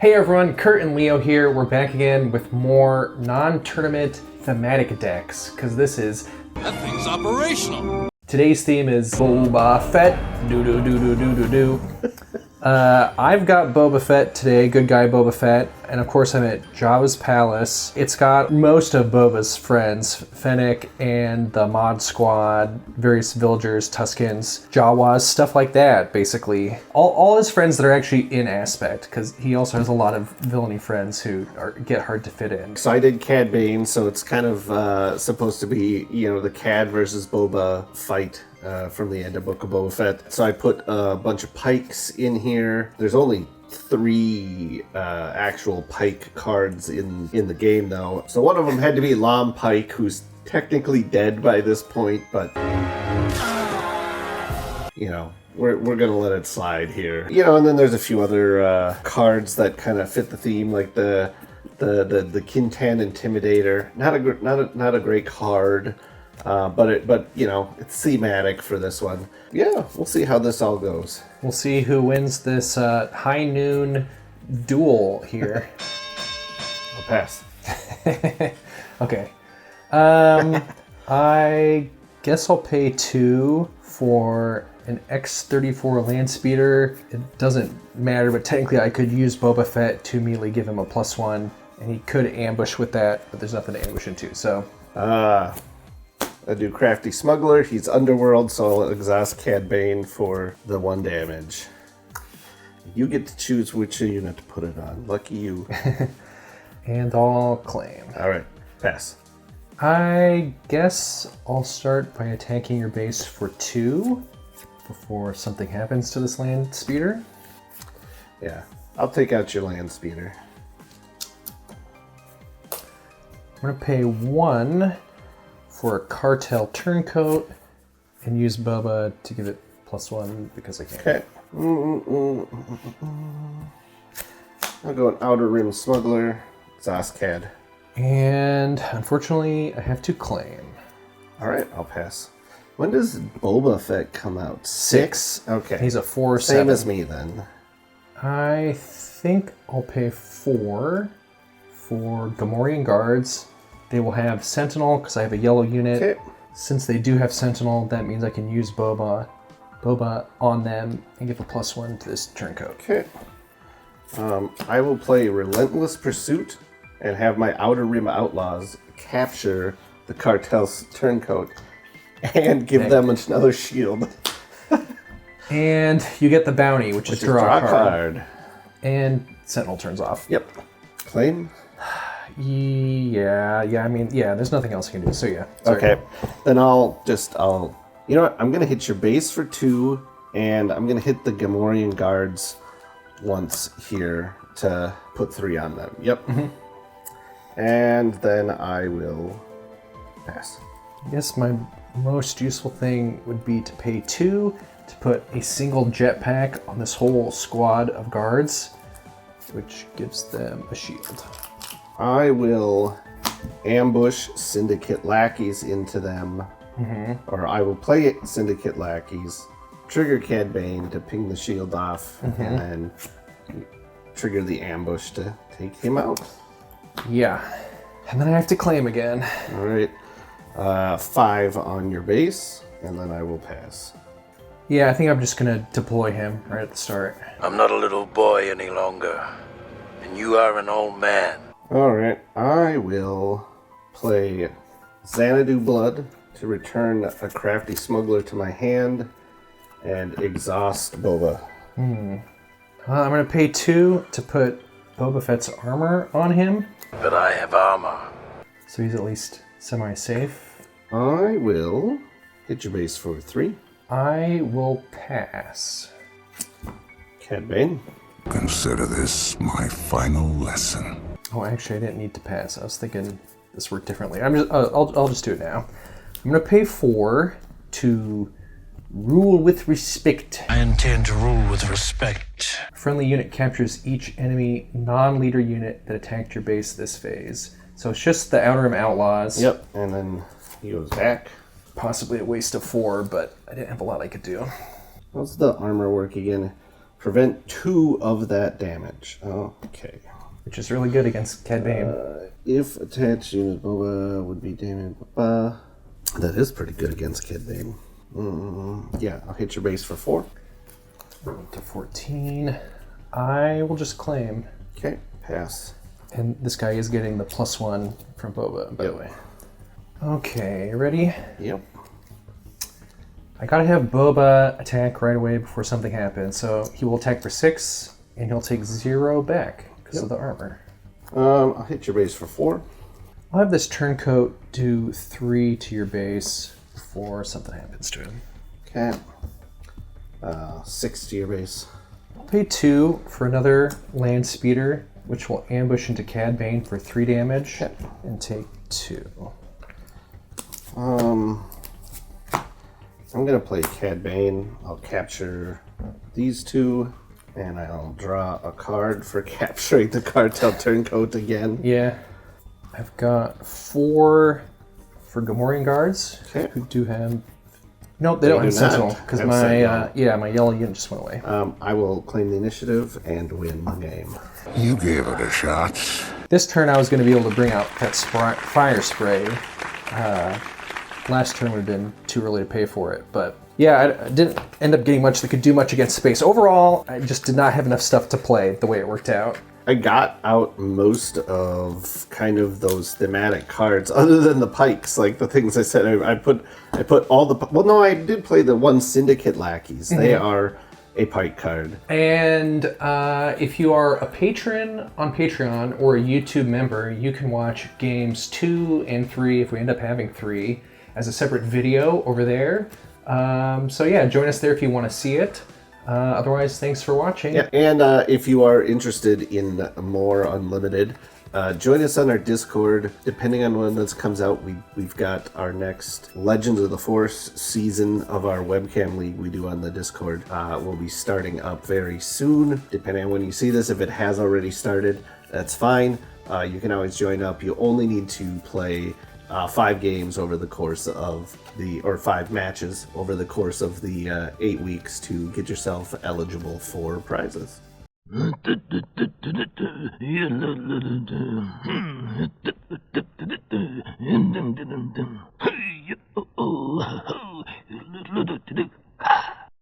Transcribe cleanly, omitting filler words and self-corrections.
Hey everyone, Kurt and Leo here. We're back again with more non-tournament thematic decks, because this is... That thing's operational! Today's theme is Boba Fett. Do-do-do-do-do-do-do. I've got Boba Fett today, good guy Boba Fett, and of course I'm at Jabba's Palace. It's got most of Boba's friends, Fennec and the Mod Squad, various villagers, Tuskens, Jawas, stuff like that, basically. All his friends that are actually in Aspect, because he also has a lot of villainy friends who get hard to fit in. So I did Cad Bane, so it's kind of supposed to be, the Cad versus Boba fight. From the end of Book of Boba Fett. So I put a bunch of pikes in here. There's only 3 actual pike cards in the game, though. So one of them had to be Lam Pike, who's technically dead by this point, but we're gonna let it slide here. And then there's a few other cards that kind of fit the theme, like the Kintan Intimidator. Not a great card. But it's thematic for this one. Yeah, we'll see how this all goes. We'll see who wins this high noon duel here. I'll pass. Okay. I guess I'll pay 2 for an X-34 land speeder. It doesn't matter, but technically I could use Boba Fett to immediately give him a +1, and he could ambush with that, but there's nothing to ambush into, so... I do Crafty Smuggler. He's Underworld, so I'll exhaust Cad Bane for the 1 damage. You get to choose which unit to put it on. Lucky you. And I'll claim. Alright, pass. I guess I'll start by attacking your base for 2 before something happens to this land speeder. Yeah, I'll take out your land speeder. I'm going to pay 1 for a Cartel Turncoat and use Boba to give it +1 because I can. Okay. I'll go an Outer Rim Smuggler, exhaust Cad. And unfortunately, I have to claim. Alright, I'll pass. When does Boba Fett come out? 6? Okay. He's a 4/7. Same as me then. I think I'll pay 4 for Gamorrean Guards. They will have Sentinel because I have a yellow unit. Okay. Since they do have Sentinel, that means I can use Boba on them and give a +1 to this Turncoat. Okay. I will play Relentless Pursuit and have my Outer Rim Outlaws capture the Cartel's Turncoat and give them another shield. And you get the bounty, which is draw a card. And Sentinel turns off. Yep. Claim. Yeah, there's nothing else I can do, so yeah. Sorry. Okay, then I'll you know what, I'm going to hit your base for 2, and I'm going to hit the Gamorrean Guards once here to put 3 on them. Yep. Mm-hmm. And then I will pass. I guess my most useful thing would be to pay 2 to put a single jetpack on this whole squad of guards, which gives them a shield. I will ambush Syndicate Lackeys into them, or I will play Syndicate Lackeys, trigger Cad Bane to ping the shield off, and then trigger the ambush to take him out. Yeah, and then I have to claim again. Alright, 5 on your base, and then I will pass. Yeah, I think I'm just going to deploy him right at the start. I'm not a little boy any longer, and you are an old man. Alright, I will play Xanadu Blood to return a Crafty Smuggler to my hand and exhaust Boba. I'm going to pay 2 to put Boba Fett's armor on him. But I have armor. So he's at least semi-safe. I will hit your base for 3. I will pass. Cad Bane. Consider this my final lesson. Oh, actually, I didn't need to pass. I was thinking this worked differently. I'll just do it now. I'm going to pay 4 to rule with respect. I intend to rule with respect. A friendly unit captures each enemy non-leader unit that attacked your base this phase. So it's just the Outer Rim Outlaws. Yep, and then he goes back. Possibly a waste of 4, but I didn't have a lot I could do. How's the armor work again? Prevent 2 of that damage. Okay. Which is really good against Cad Bane. If attached unit Boba would be damaged. That is pretty good against Cad Bane. Yeah, I'll hit your base for 4. To 14. I will just claim. Okay, pass. And this guy is getting the +1 from Boba, by the way. Okay, ready? Yep. I gotta have Boba attack right away before something happens. So he will attack for 6, and he'll take 0 back because of the armor. I'll hit your base for 4. I'll have this turncoat do 3 to your base before something happens to him. Okay. 6 to your base. I'll pay 2 for another land speeder, which will ambush into Cad Bane for 3 damage and take 2. I'm gonna play Cad Bane. I'll capture these 2, and I'll draw a card for capturing the cartel turncoat again. Yeah. I've got 4 for Gamorrean guards who do have. Nope, they don't have do not Sentinel because have my Sentinel. my yellow unit just went away. I will claim the initiative and win the game. You gave it a shot. This turn I was going to be able to bring out that fire spray. Last turn would have been too early to pay for it, but yeah, I didn't end up getting much that could do much against space. Overall, I just did not have enough stuff to play the way it worked out. I got out most of kind of those thematic cards, other than the pikes, like the things I said. I put all the. Well, no, I did play the 1 Syndicate lackeys. They are a pike card. And if you are a patron on Patreon or a YouTube member, you can watch games 2 and 3, if we end up having 3, as a separate video over there. So yeah, join us there if you want to see it. Otherwise, thanks for watching. Yeah, and if you are interested in more Unlimited, join us on our Discord. Depending on when this comes out, we've got our next Legends of the Force season of our webcam league we do on the Discord. Will be starting up very soon. Depending on when you see this, if it has already started, that's fine. You can always join up. You only need to play 5 games over the course of or 5 matches over the course of the 8 weeks to get yourself eligible for prizes.